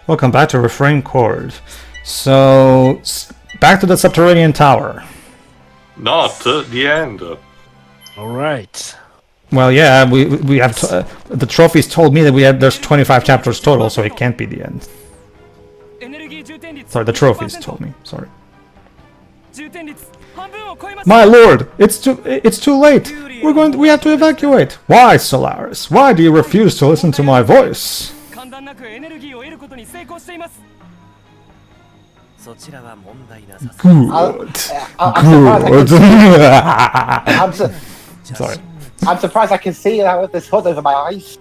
Welcome back to Refrain Chord. So, back to the Subterranean Tower. Not the end. Alright. Well, yeah, we have the trophies told me that there's 25 chapters total, so it can't be the end. Sorry, the trophies told me. Sorry. My lord, it's too late. We have to evacuate. Why, Solaris? Why do you refuse to listen to my voice? Good. Sorry. I'm surprised I can see that with this hood over my eyes.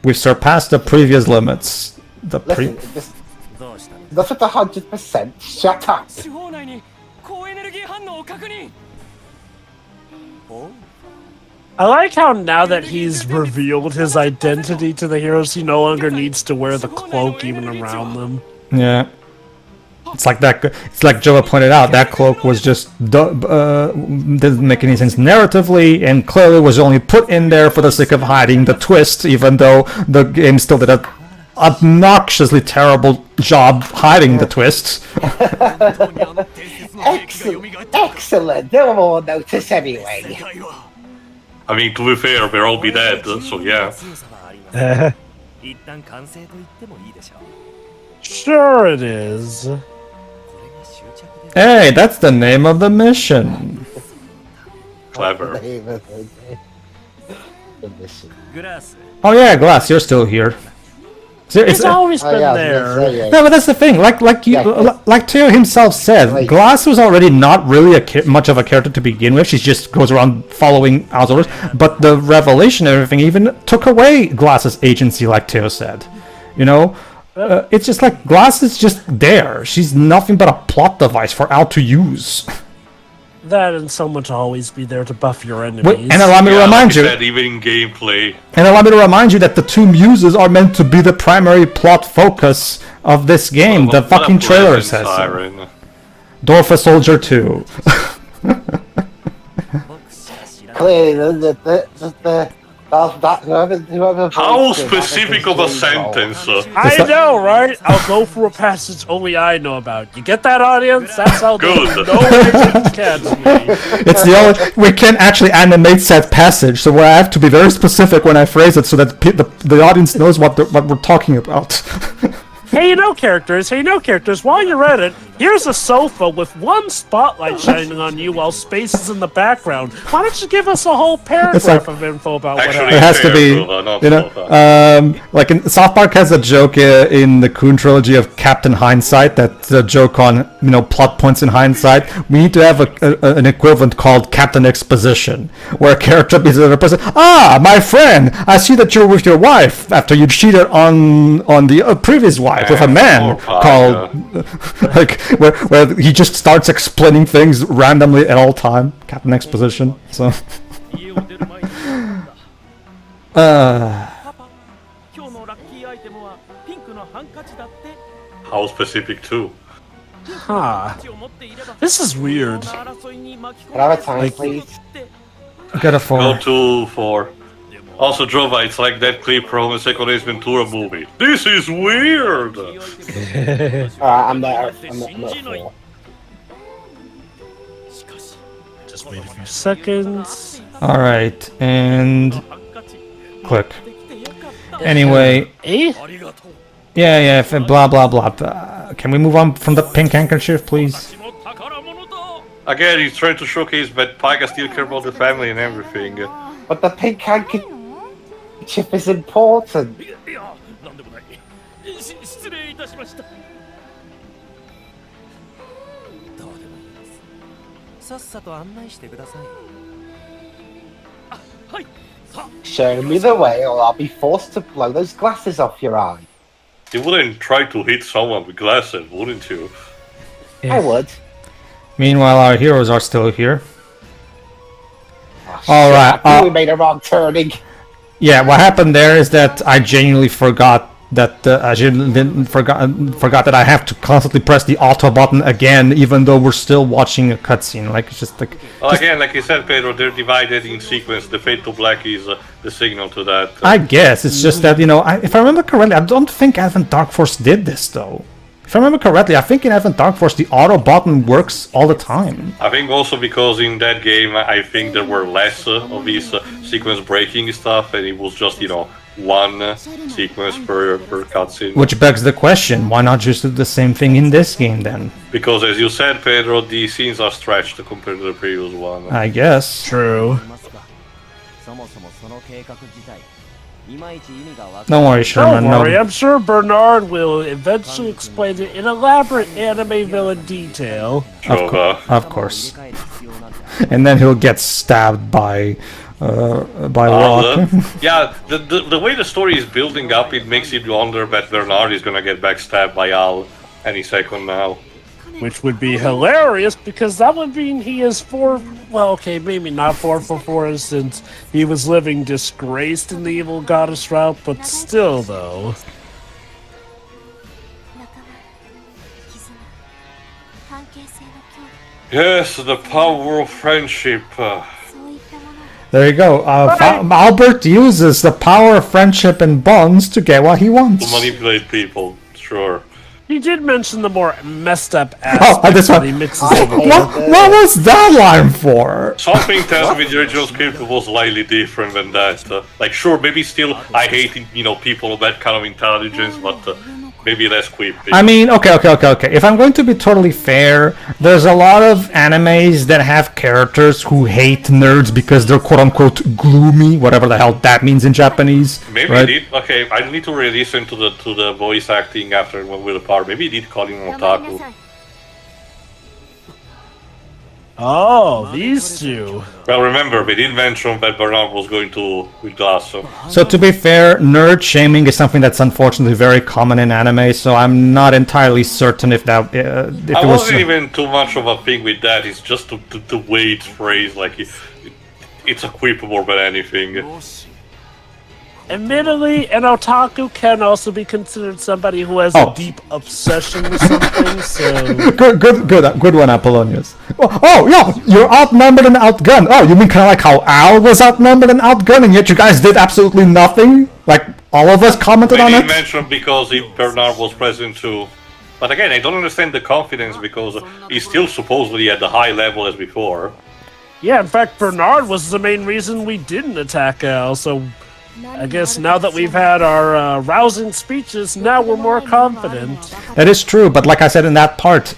We've surpassed the previous limits. Listen, that's at 100%. Shut up. I like how now that he's revealed his identity to the heroes, he no longer needs to wear the cloak even around them. Yeah. It's like that. It's like Joa pointed out. That cloak was just didn't make any sense narratively, and clearly was only put in there for the sake of hiding the twist. Even though the game still did an obnoxiously terrible job hiding the twist. Excellent. They won't notice anyway. I mean, to be fair, we'll all be dead, so yeah. Sure it is. Hey, that's the name of the mission. Clever. Oh yeah, Glass, you're still here. It's always been there. No, but that's the thing. Like Teo himself said, Glass was already not really much of a character to begin with. She just goes around following outdoors. But the revelation and everything even took away Glass's agency, like Teo said. You know, it's just like Glass is just there. She's nothing but a plot device for Al to use. That and someone to always be there to buff your enemies. Wait, and allow me to remind you. Even in gameplay. And allow me to remind you that the two muses are meant to be the primary plot focus of this game. The fucking trailer says so. Dorfa Soldier 2. Clearly, How specific of a sentence? I know, right? I'll go for a passage only I know about. You get that, audience? That's how Good. No one can catch me. It's the only we can't actually animate said passage, so I have to be very specific when I phrase it, so that the audience knows what we're talking about. Hey, you know, characters. While you're at it, here's a sofa with one spotlight shining on you while space is in the background. Why don't you give us a whole paragraph of info about what happened? It has to be, you know, like South Park has a joke in the Coon trilogy of Captain Hindsight. That's a joke on, you know, plot points in hindsight. We need to have an equivalent called Captain Exposition, where a character is a person. Ah, my friend, I see that you're with your wife after you cheated on the previous wife with a man called like where he just starts explaining things randomly at all time. Captain Exposition. So How specific too? Huh. This is weird. Can I have a time, please? get a 4. Go to 4. Also, Drova, it's like that clip from a Second Ace Ventura movie. This is weird! Alright, I'm there. I'm at 4. Just wait a few seconds. Alright, and click. Anyway, yeah, blah blah blah. Can we move on from the pink handkerchief, please? Again, he's trying to showcase that Paiga still cares about the family and everything. But the pink handkerchief is important. Show me the way or I'll be forced to blow those glasses off your eye. You wouldn't try to hit someone with glasses, wouldn't you? I would. Meanwhile, our heroes are still here. Oh, Alright, we made a wrong turning. yeah, what happened there is that I genuinely forgot that forgot that I have to constantly press the auto button again, even though we're still watching a cutscene. Like, it's just like. Well, again, like you said, Pedro, they're divided in sequence. The fade to black is the signal to that. I guess it's just that, you know, if I remember correctly, I don't think Advent Dark Force did this though. If I remember correctly, I think in Advent Dark Force the auto button works all the time. I think also because in that game, I think there were less of these sequence breaking stuff, and it was just, you know, one sequence per cutscene. Which begs the question, why not just do the same thing in this game then? Because as you said, Pedro, the scenes are stretched compared to the previous one. I guess. True. Don't worry, Sherman. Don't worry, No. I'm sure Bernard will eventually explain it in elaborate anime villain detail. Of course. And then he'll get stabbed by Rock. Yeah, the way the story is building up, it makes you wonder that Bernard is gonna get backstabbed by Al any second now. Which would be hilarious, because that would mean he is maybe not 4 for 4 since he was living disgraced in the evil goddess route, but still though. Yes, the power of friendship. There you go. Albert uses the power of friendship and bonds to get what he wants. To manipulate people, sure. He did mention the more messed up Oh, aspects this that one. he mixes I over. hate What was that line for? Something tells me the original script was slightly different than that. Like, sure, maybe still I hate, you know, people of that kind of intelligence, but maybe less quippy. I mean, okay. If I'm going to be totally fair, there's a lot of animes that have characters who hate nerds because they're quote-unquote gloomy, whatever the hell that means in Japanese. Maybe right? he did. Okay, I need to re-listen to the voice acting after one with the power. Maybe he did call him otaku. Oh, these two. Well, remember, we did mention that Bernard was going to with glass. So to be fair, nerd shaming is something that's unfortunately very common in anime, so I'm not entirely certain if that if I it was. wasn't even too much of a thing with that. It's just the way it's phrased. Like it's a quip more than anything. Admittedly, an otaku can also be considered somebody who has Oh. a deep obsession with something, so... Good one, Apollonius. Oh, yeah, you're outnumbered and outgunned. Oh, you mean kind of like how Al was outnumbered and outgunned, and yet you guys did absolutely nothing? Like, all of us commented on Maybe it? mentioned because Bernard was present too. But again, I don't understand the confidence because he's still supposedly at the high level as before. Yeah, in fact, Bernard was the main reason we didn't attack Al, so... I guess now that we've had our rousing speeches, now we're more confident. That is true, but like I said in that part,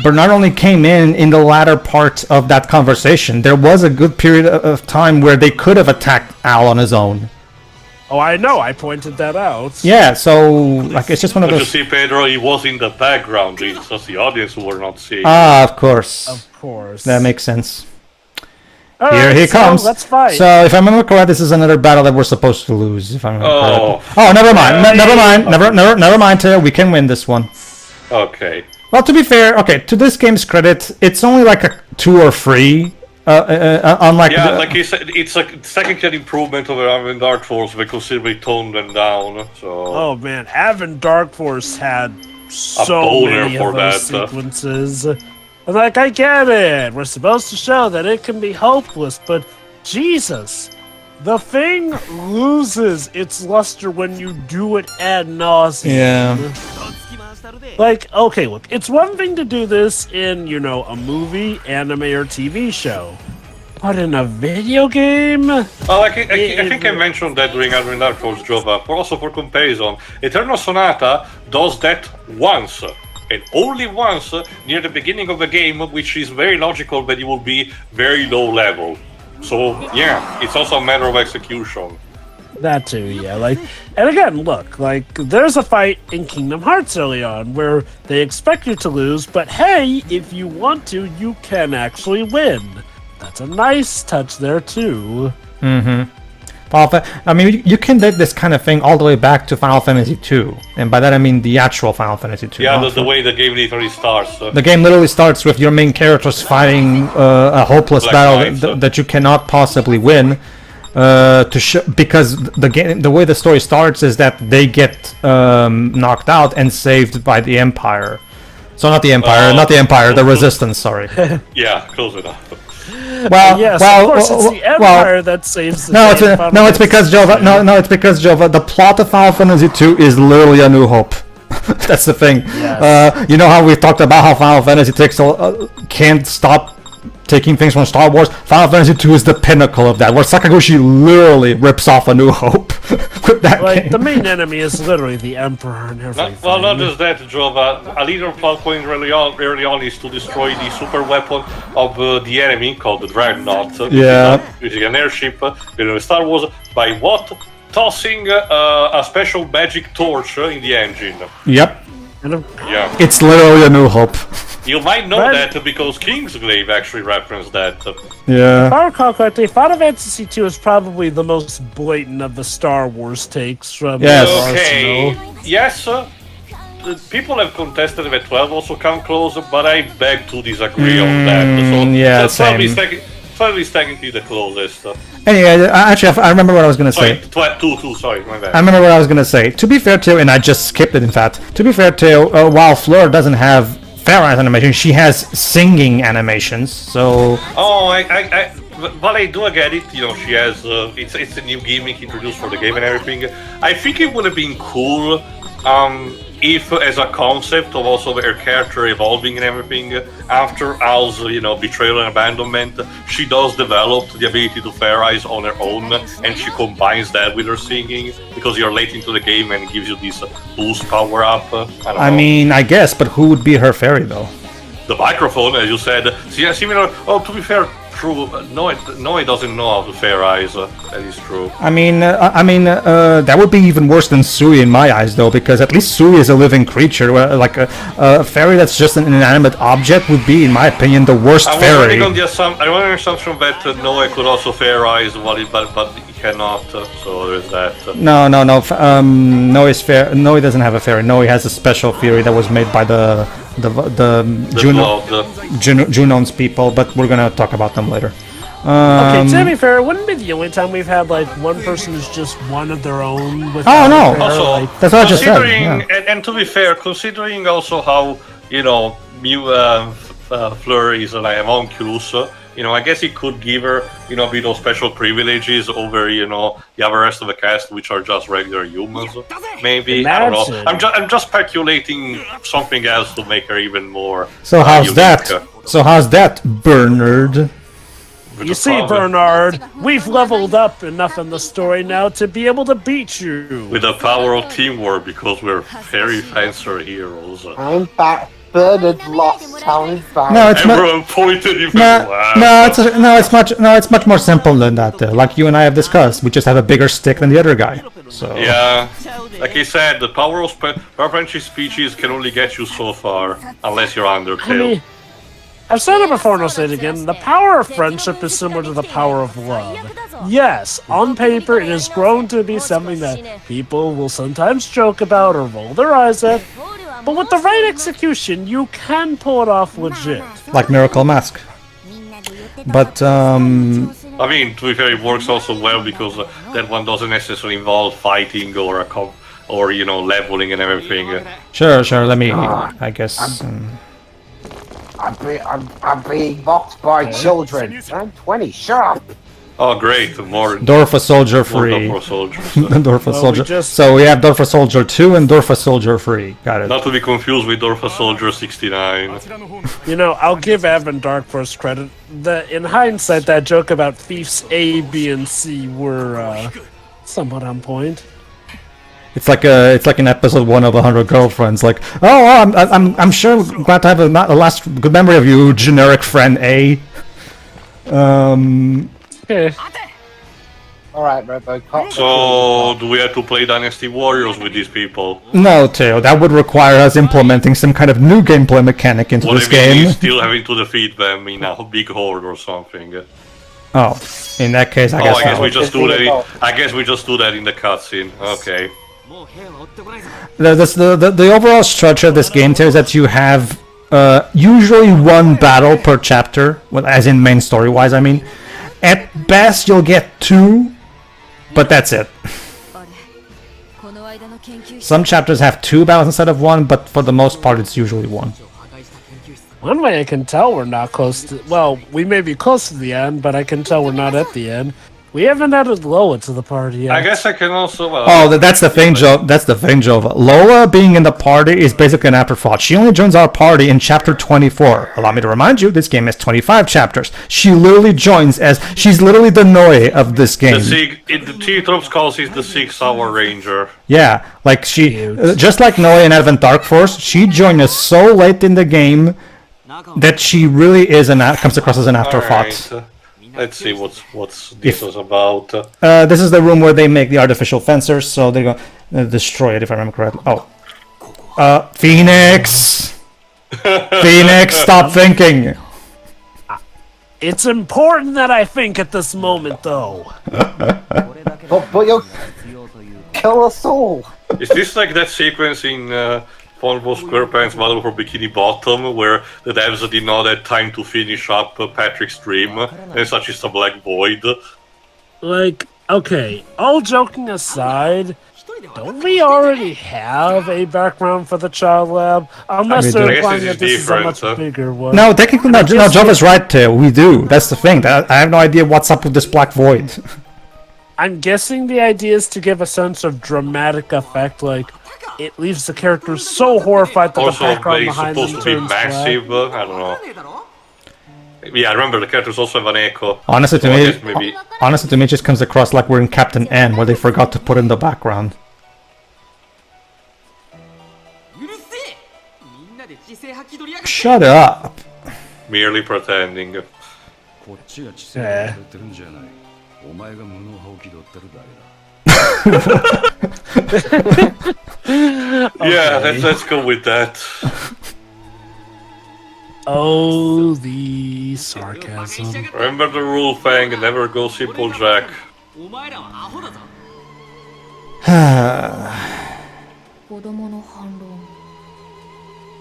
Bernard only came in the latter part of that conversation. There was a good period of time where they could have attacked Al on his own. Oh, I know, I pointed that out. Yeah, so like it's just one of But you those. see, Pedro, he was in the background. It's just the audience who were not seeing. Ah, of course. Of course. That makes sense. All Here right, he so comes. let's fight. So, if I remember correct, this is another battle that we're supposed to lose. If I remember correctly. Oh, never mind. Never mind. Taylor. We can win this one. Okay. Well, to be fair, okay. To this game's credit, it's only like a 2 or 3. Unlike Yeah, like he said, it's a second improvement over Dark Force. We considerably toned them down. So. Oh man, Advent Dark Force had so boner many for of those that, sequences. Like, I get it. We're supposed to show that it can be hopeless, but Jesus, the thing loses its luster when you do it ad nauseum. Yeah. Like, okay, look, it's one thing to do this in, you know, a movie, anime, or TV show. But in a video game? Well, I think I mentioned that during Advent Dark Force, Jova, but also for comparison, Eternal Sonata does that once. And only once near the beginning of the game, which is very logical that it will be very low level. So, yeah, it's also a matter of execution. That too, yeah. Like, and again, look, like, there's a fight in Kingdom Hearts early on where they expect you to lose, but hey, if you want to, you can actually win. That's a nice touch there too. Mm-hmm. I mean, you can date this kind of thing all the way back to Final Fantasy II, and by that I mean the actual Final Fantasy II. Yeah, the way the game literally starts. The game literally starts with your main characters fighting a hopeless Black battle Knights, that you cannot possibly win, to show, because the game, the way the story starts is that they get knocked out and saved by the Empire. So not the Empire, the Resistance. Sorry. Yeah, close enough. Well, Yes, well, of course, it's the Empire that saves the no, day. it's because Jova. No, it's because Jova. The plot of Final Fantasy II is literally A New Hope. That's the thing. Yes. You know how we talked about how Final Fantasy can't stop taking things from Star Wars. Final Fantasy II is the pinnacle of that, where Sakaguchi literally rips off A New Hope with that Like, game. the main enemy is literally the Emperor and everything. Well, not just that, Jova. A leader plot point early on is to destroy the super weapon of the enemy called the Dreadnought. Using an airship in Star Wars by what? Tossing a special magic torch in the engine. Yep. Yeah. It's literally A New Hope. You might know that because Kingsglaive actually referenced that. Yeah. If I recall correctly, Final Fantasy II is probably the most blatant of the Star Wars takes from Yes. Okay. Arsenal. Yes, people have contested that 12 also come close, but I beg to disagree on that. So yeah, that's probably same. 12 is technically the closest. Anyway, actually, I remember what I was gonna say. Sorry, 2, sorry, my bad. I remember what I was gonna say. To be fair to, and I just skipped it in fact. To be fair to, while Fleur doesn't have Fair Eyes animation, she has singing animations. So. Oh, well, I do get it. You know, she has. It's a new gimmick introduced for the game and everything. I think it would have been cool. If, as a concept of also her character evolving and everything, after Al's, betrayal and abandonment, she does develop the ability to Fair Eyes on her own, and she combines that with her singing, because you're late into the game and gives you this boost power up. I mean, I guess, but who would be her fairy though? The microphone, as you said, similar. Oh, to be fair, true. No, it doesn't know how to Fair Eyes. That is true. I mean, that would be even worse than Sui in my eyes, though, because at least Sui is a living creature. Like a fairy that's just an inanimate object would be, in my opinion, the worst fairy. I'm on the assumption that Noe could also Fair Eyes, but he cannot. So there's that. No. Noe doesn't have a fairy. Noe has a special fairy that was made by the Junone's people, but we're gonna talk about them later. Okay, to be fair, it wouldn't be the only time we've had like one person who's just one of their own. Oh no! Also, that's what I just said. Yeah. And to be fair, considering also how Fleur is like a homunculus, I guess it could give her a bit of special privileges over the other rest of the cast, which are just regular humans. Maybe I don't know. I'm just speculating something else to make her even more. So how's unique. that? So how's that, Bernard? You see, Bernard, we've leveled up enough in the story now to be able to beat you. With the power of teamwork, because we're very fancy heroes. I'm back. Bernard lost. I'm back. No, it's Everyone pointed even it's much more simple than that. Like you and I have discussed, we just have a bigger stick than the other guy. So yeah, like I said, the power of friendship speeches can only get you so far, unless you're Undertale. I've said it before and I'll say it again, the power of friendship is similar to the power of love. Yes, on paper it has grown to be something that people will sometimes joke about or roll their eyes at, but with the right execution, you can pull it off legit. Like Miracle Mask. But, I mean, to be fair, it works also well because that one doesn't necessarily involve fighting or leveling and everything. Sure, let me, I guess... I'm being mocked by children. I'm 20. Shut up. Oh, great! More Dorfa Soldier Free. Dorfa Soldiers. Dorfa Soldier. So we have Dorfa Soldier 2 and Dorfa Soldier Free. Got it. Not to be confused with Dorfa Soldier 69. I'll give Evan Dark Force credit. In hindsight, that joke about Thieves A, B, and C were somewhat on point. It's like an episode 1 of 100 Girlfriends. Like, I'm sure glad to have a last good memory of you, generic friend A. Okay. Alright, Robocop. So, do we have to play Dynasty Warriors with these people? No, Theo, that would require us implementing some kind of new gameplay mechanic into this game. Still having to defeat them in a big horde or something. Oh, in that case, I guess we just do that. I guess we just do that in the cutscene. Okay. The overall structure of this game is that you have usually one battle per chapter, as in main story-wise, I mean. At best, you'll get 2 but that's it. Some chapters have 2 battles instead of 1, but for the most part it's usually 1. One way I can tell we're not close to... Well, we may be close to the end, but I can tell we're not at the end. We haven't added Lola to the party yet. I guess I can also... that's the thing, Joe. That's the thing, Jova. Lola being in the party is basically an afterthought. She only joins our party in chapter 24. Allow me to remind you, this game has 25 chapters. She literally joins as... She's literally the Noe of this game. The T-Tropes calls he's the 6-hour ranger. Yeah, like she... just like Noe in Advent Dark Force, she joined us so late in the game that she really is comes across as an afterthought. Right. Let's see what's this was about. This is the room where they make the artificial fencers, so they're going to destroy it, if I remember correctly. Oh. Phoenix! Phoenix, stop thinking! It's important that I think at this moment, though. But you'll kill us all. Is this like that sequence in SpongeBob SquarePants Battle for Bikini Bottom, where the devs did not have time to finish up Patrick's dream, and such is a black void? Like, okay, all joking aside, don't we already have a background for the child lab? Unless they're implying that this is a much bigger one. No, technically, no, Jova's right, Tail. We do. That's the thing. I have no idea what's up with this black void. I'm guessing the idea is to give a sense of dramatic effect, like, it leaves the characters so horrified that Also, the background it's behind supposed them to be turns massive. black. I don't know. Yeah, remember the characters also have an echo. Honestly, to So I me, guess maybe... it just comes across like we're in Captain N, where they forgot to put in the background. Shut up! merely pretending. Yeah. Yeah, let's go with that. Oh, the sarcasm. Remember the rule, Fang, never go simple Jack.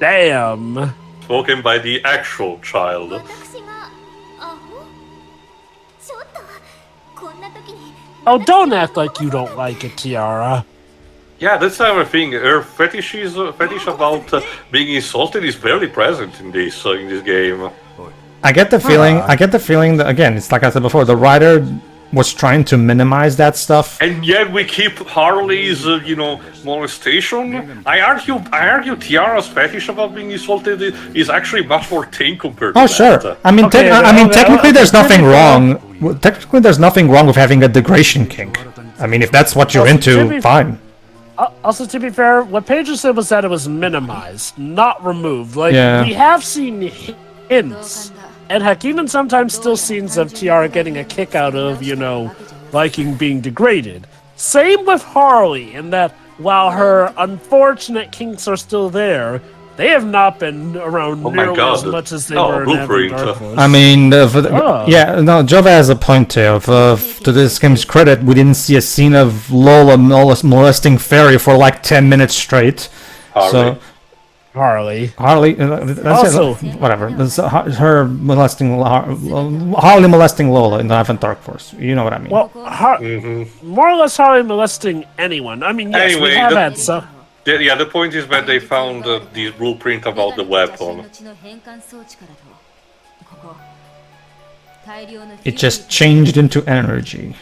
Damn. Spoken by the actual child. Oh, don't act like you don't like it, Tiara. Yeah, that's the other thing. Her fetish about being insulted is barely present in this game. I get the feeling. That, again, it's like I said before. The writer was trying to minimize that stuff, and yet we keep Harley's, molestation. I argue Tiara's fetish about being insulted is actually much more tame compared to Oh, that. sure. I mean, technically, there's nothing wrong. Technically, there's nothing wrong with having a degradation kink. I mean, if that's what you're into, fine. Also, to be fair, what Pedro said was that it was minimized, not removed. Like, Yeah. we have seen hints, and heck, even sometimes still scenes of Tiara getting a kick out of, liking being degraded. Same with Harley, in that while her unfortunate kinks are still there, they have not been around nearly as much as they were in Blueprint. Dark Force. I mean, Jova has a point too. To this game's credit, we didn't see a scene of Lola molesting Fairy for like 10 minutes straight. Harley. Harley, that's also, whatever. That's her molesting Harley molesting Lola in the Advent Dark Force. You know what I mean? well, more or less Harley molesting anyone. I mean, yes, we have had some. The point is that they found this blueprint about the weapon. It just changed into energy.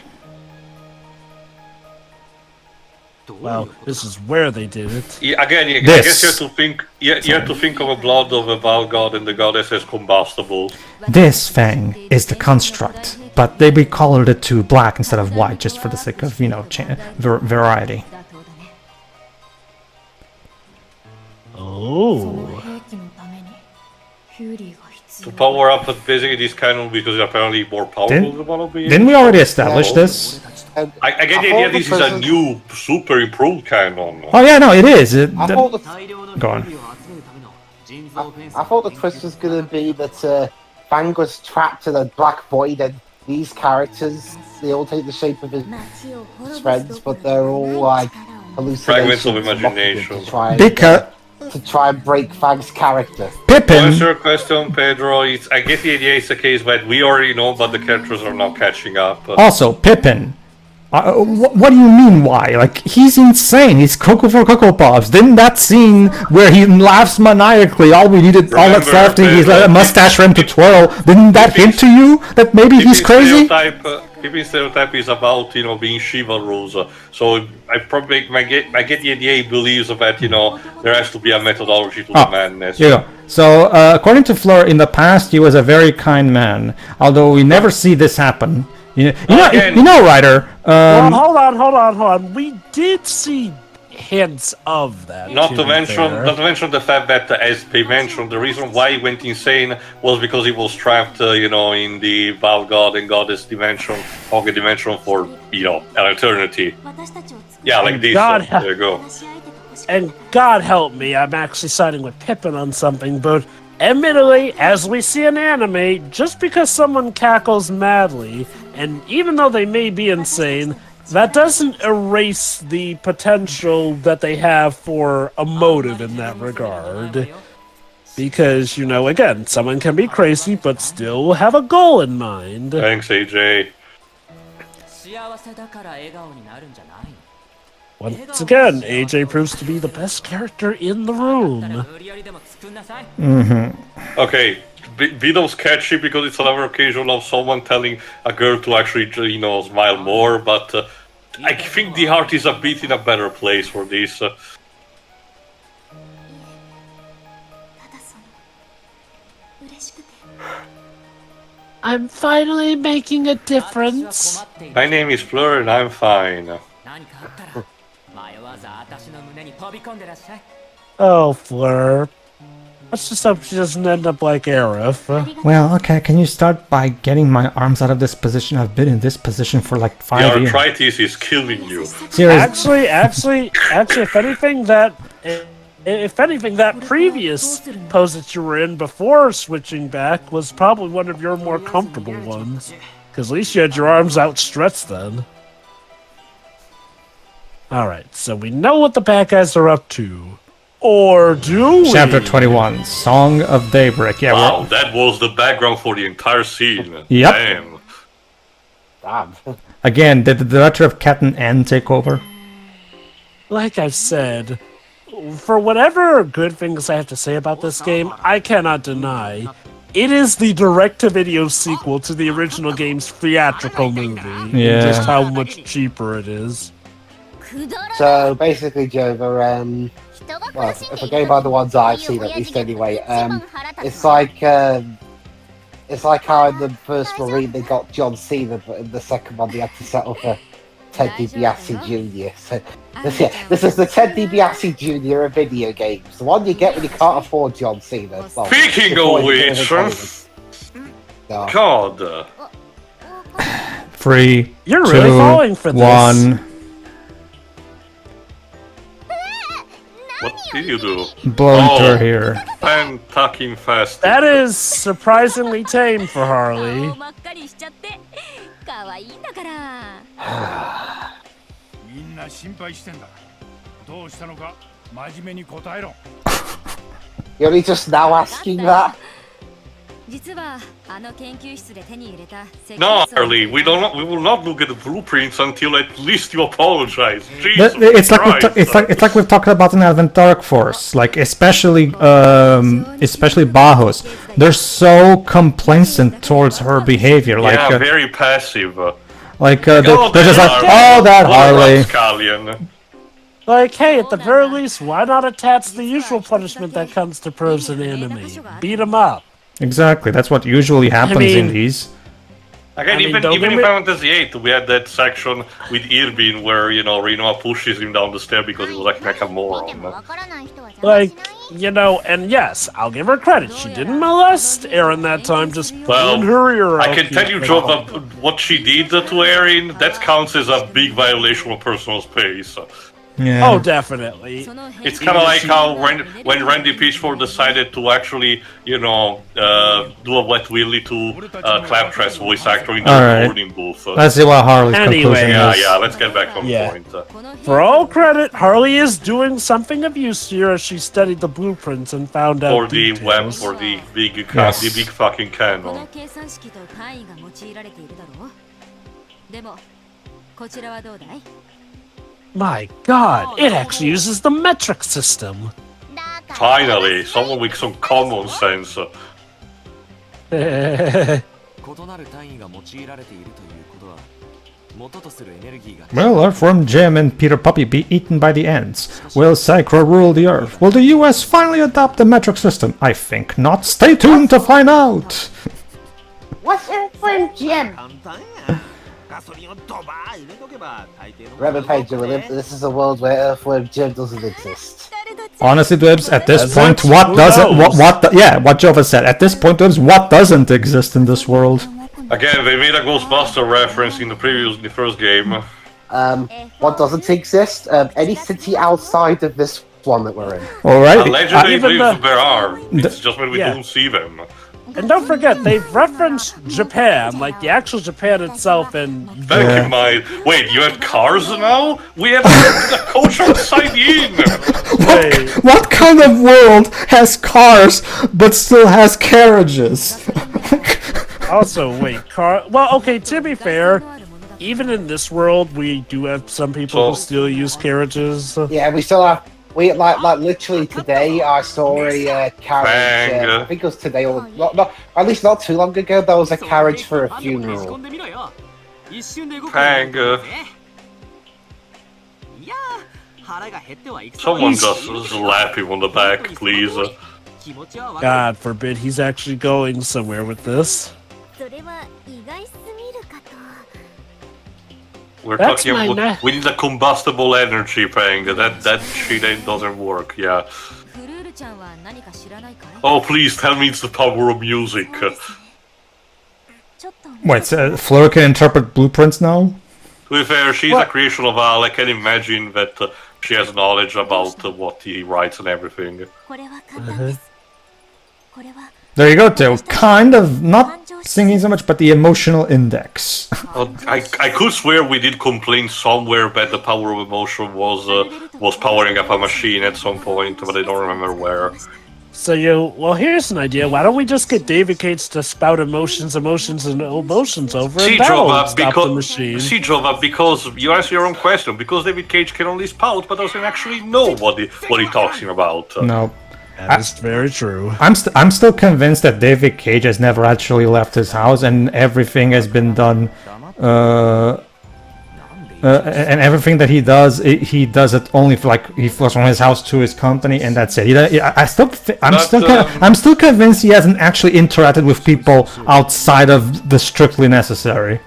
Well, this is where they did it. Yeah, again, I guess you have to think. You have to think of a blood of a Val god and the goddess as combustible. This Fang is the construct, but they recolored it to black instead of white, just for the sake of variety. Oh. To power up basically this cannon because it's apparently more powerful than one of the. Didn't we already establish this? I get the idea this is a new, super improved cannon. Oh yeah, no, it is. Go on. I thought the twist was going to be that Fang was trapped in a black void and these characters, they all take the shape of his friends, but they're all like hallucinations. Fragments of imagination. To try and break Fang's character. Pippin! To answer your question, Pedro, I get the idea it's a case that we already know, but the characters are now catching up. Also, Pippin. What do you mean, why? Like, he's insane. He's Coco for Cocoa Pops. Didn't that scene where he laughs maniacally, all that's left is like a mustache for him to twirl, didn't that hint to you that maybe he's crazy? Keeping stereotype is about, being chivalrous. So I get the idea he believes that, there has to be a methodology to the madness. Yeah. So, according to Fleur, in the past, he was a very kind man, although we never see this happen. Ryder. Well, hold on. We did see hints of that. Not to mention the fact that, as they mentioned, the reason why he went insane was because he was trapped, in the Val God and Goddess dimension, Pocket dimension for, an eternity. Yeah, like this. There you go. And God help me, I'm actually siding with Pippin on something, but admittedly, as we see in anime, just because someone cackles madly, and even though they may be insane, that doesn't erase the potential that they have for a motive in that regard. Because, again, someone can be crazy, but still have a goal in mind. Thanks, AJ. Once again, AJ proves to be the best character in the room. Okay, Vito's catchy because it's another occasion of someone telling a girl to actually, smile more, but I think the heart is a bit in a better place for this. I'm finally making a difference. My name is Fleur and I'm fine. Oh, Fleur. Let's just hope she doesn't end up like Aerith. Well, okay, can you start by getting my arms out of this position? I've been in this position for like 5 years. The arthritis is killing you. Seriously? Actually, if anything, that previous pose that you were in before switching back was probably one of your more comfortable ones. Because at least you had your arms outstretched then. Alright, so we know what the bad guys are up to. Or do we? Chapter 21, Song of Daybreak. Yeah, wow, that was the background for the entire scene. Yep. Damn. Again, did the director of Cat and N take over? Like I said, for whatever good things I have to say about this game, I cannot deny it is the direct-to-video sequel to the original game's theatrical movie. Yeah. Just how much cheaper it is. So basically, Jova, well, if I go by the ones I've seen at least anyway, it's like how in the first Marine they got John Cena, but in the second one they had to settle for Ted DiBiase Jr. So this is the Ted DiBiase Jr. of video games, the one you get when you can't afford John Cena. Well, speaking of which, God. 3, You're 2, really falling for this. 1. What did you do? Blown through here. Fan-tucking fast. That is surprisingly tame for Harley. You're only just now asking that? No, Harley, we will not look at the blueprints until at least you apologize. Jesus It's Christ. like we've talked about in Advent Dark Force, like especially Bajos. They're so complacent towards her behavior. Like, yeah, very passive. Like they're just like, oh, that Harley. Like, hey, at the very least, why not attach the usual punishment that comes to pros in anime? Beat them up. Exactly, that's what usually happens in these. Again, even in Final Fantasy VIII, we had that section with Irvin where, Rinoa pushes him down the stair because he was acting like a moron. Like, and yes, I'll give her credit. She didn't molest Aaron that time, just pulling her ear out. I can tell you, Joe, what she did to Aaron, that counts as a big violation of personal space. Yeah. Oh, definitely. It's kind of like how when Randy Pitchford decided to actually, do a wet willy to Claptrap's voice actor in the recording booth. Let's see what Harley's conclusion is. Yeah, let's get back on point. For all credit, Harley is doing something of use here as she studied the blueprints and found out for the details. web, for the big fucking canon. My god, it actually uses the metric system. Finally, someone with some common sense. Will Earthworm Jim and Peter Puppy be eaten by the ants? Will Psycho rule the Earth? Will the US finally adopt the metric system? I think not. Stay tuned to find out! What's Earthworm Jim? Remember, Pedro, this is a world where Earthworm Jim doesn't exist. Honestly, Dwebs, at this point, what doesn't... What Jova said. At this point, Dwebs, what doesn't exist in this world? Again, they made a Ghostbuster reference in the first game. What doesn't exist? Any city outside of this one that we're in. Alright. Allegedly, there are. It's just when we don't see them. And don't forget, they've referenced Japan, like the actual Japan itself, and... Keep in mind, wait, you have cars now? We have a coach outside in! What kind of world has cars, but still has carriages? Also, wait, well, okay, to be fair, even in this world, we do have some people who still use carriages. Yeah, we still have... like literally today, I saw a carriage. I think it was today, or not, at least not too long ago. There was a carriage for a funeral. Someone just slap him on the back, please. God forbid he's actually going somewhere with this. We're talking about, we need a combustible energy, Pang. That shit doesn't work, yeah. Oh, please tell me it's the power of music. Wait, so Fleur can interpret blueprints now? To be fair, she's a creation of Al. I can imagine that she has knowledge about what he writes and everything. There you go, Theo. Kind of not singing so much, but the emotional index. I could swear we did complain somewhere that the power of emotion was powering up a machine at some point, but I don't remember where. So well, here's an idea. Why don't we just get David Cage to spout emotions over and that'll stop the machine. See, Jova, because you answer your own question, because David Cage can only spout, but doesn't actually know what he's talking about. No. That's very true. I'm still convinced that David Cage has never actually left his house, and everything has been done. And everything that he does it only for, like, he flows from his house to his company, and that's it. I'm still convinced he hasn't actually interacted with people outside of the strictly necessary.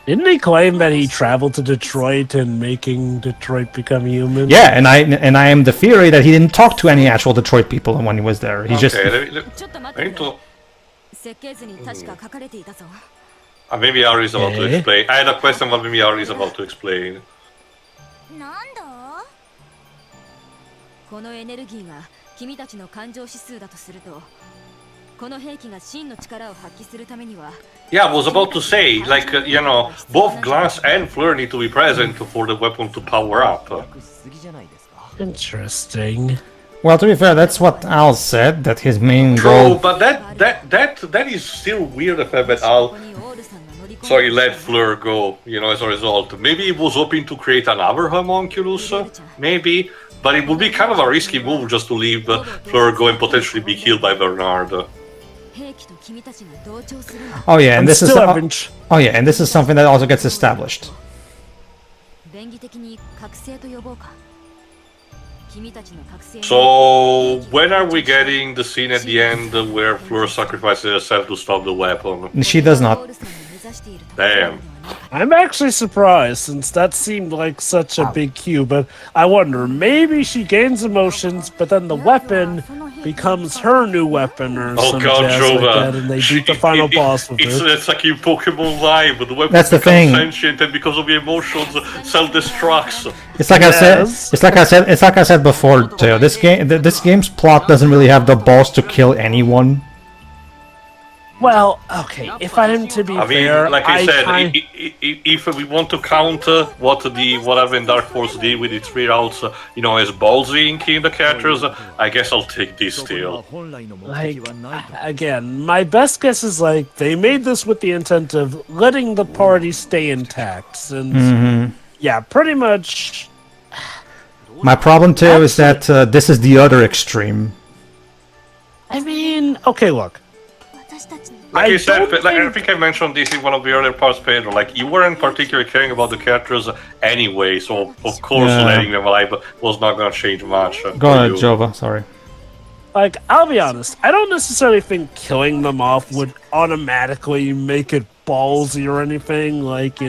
Didn't he claim that he traveled to Detroit and making Detroit become human? Yeah, and I am the theory that he didn't talk to any actual Detroit people when he was there. He just... maybe Ari is about to explain. I had a question, but maybe Ari is about to explain. Yeah, I was about to say, like, both Glass and Fleur need to be present for the weapon to power up. Interesting. Well, to be fair, that's what Al said, that his main goal... True, but that is still weird, the fact that Al... Sorry, let Fleur go, as a result. Maybe he was hoping to create another homunculus, maybe, but it would be kind of a risky move just to leave Fleur go and potentially be killed by Bernard. Oh yeah, and this is something that also gets established. So, when are we getting the scene at the end where Fleur sacrifices herself to stop the weapon? She does not. Damn. I'm actually surprised, since that seemed like such a big cue, but I wonder, maybe she gains emotions, but then the weapon becomes her new weapon or something like that, and they beat the final boss with it. It's like in Pokemon Live, the weapon becomes sentient and because of the emotions self-destructs. It's like I said before, Teo. This game's plot doesn't really have the balls to kill anyone. Well, okay, if I am to be I mean, fair, like I said, kind- if we want to counter what the whatever in Dark Force did with its 3 routes, as ballsy in killing the characters, I guess I'll take this still. like, again, my best guess is like they made this with the intent of letting the party stay intact, and yeah, pretty much. My problem too is that this is the other extreme. I mean, okay, look. Like you said, I think I mentioned this in one of the earlier parts, Pedro. Like, you weren't particularly caring about the characters anyway, so of course letting them alive was not going to change much. Go ahead, Jova, sorry. Like, I'll be honest, I don't necessarily think killing them off would automatically make it ballsy or anything. Like,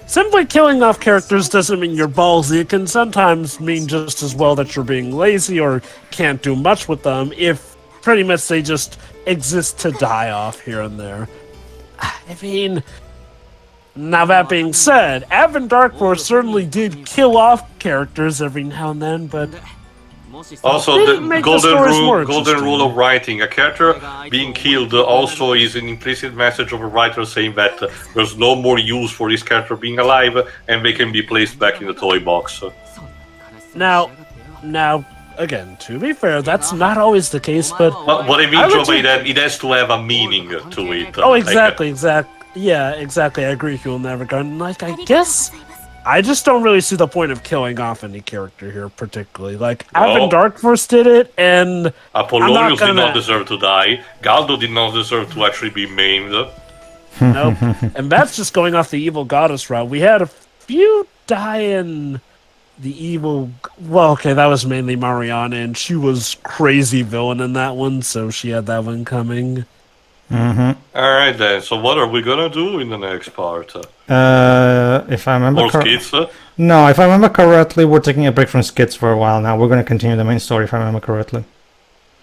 simply killing off characters doesn't mean you're ballsy. It can sometimes mean just as well that you're being lazy or can't do much with them if pretty much they just exist to die off here and there. I mean, now that being said, Advent Dark Force certainly did kill off characters every now and then, but also the golden rule of writing: a character being killed also is an implicit message of a writer saying that there's no more use for this character being alive and they can be placed back in the toy box. Now, again, to be fair, that's not always the case, but what I mean, Joe, it has to have a meaning to it. Oh, exactly. Yeah, exactly. I agree with you in that regard. And, like, I guess I just don't really see the point of killing off any character here, particularly. Like, Advent Dark Force did it, and Apollonius did not deserve to die. Galdo did not deserve to actually be maimed. Nope. And that's just going off the evil goddess route. We had a few die in the evil. Well, okay, that was mainly Mariana, and she was crazy villain in that one, so she had that one coming. Alright then, so what are we gonna do in the next part? If I remember More skits? No, if I remember correctly, we're taking a break from skits for a while now. We're going to continue the main story, if I remember correctly.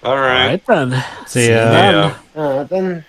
Alright then. See ya. Then.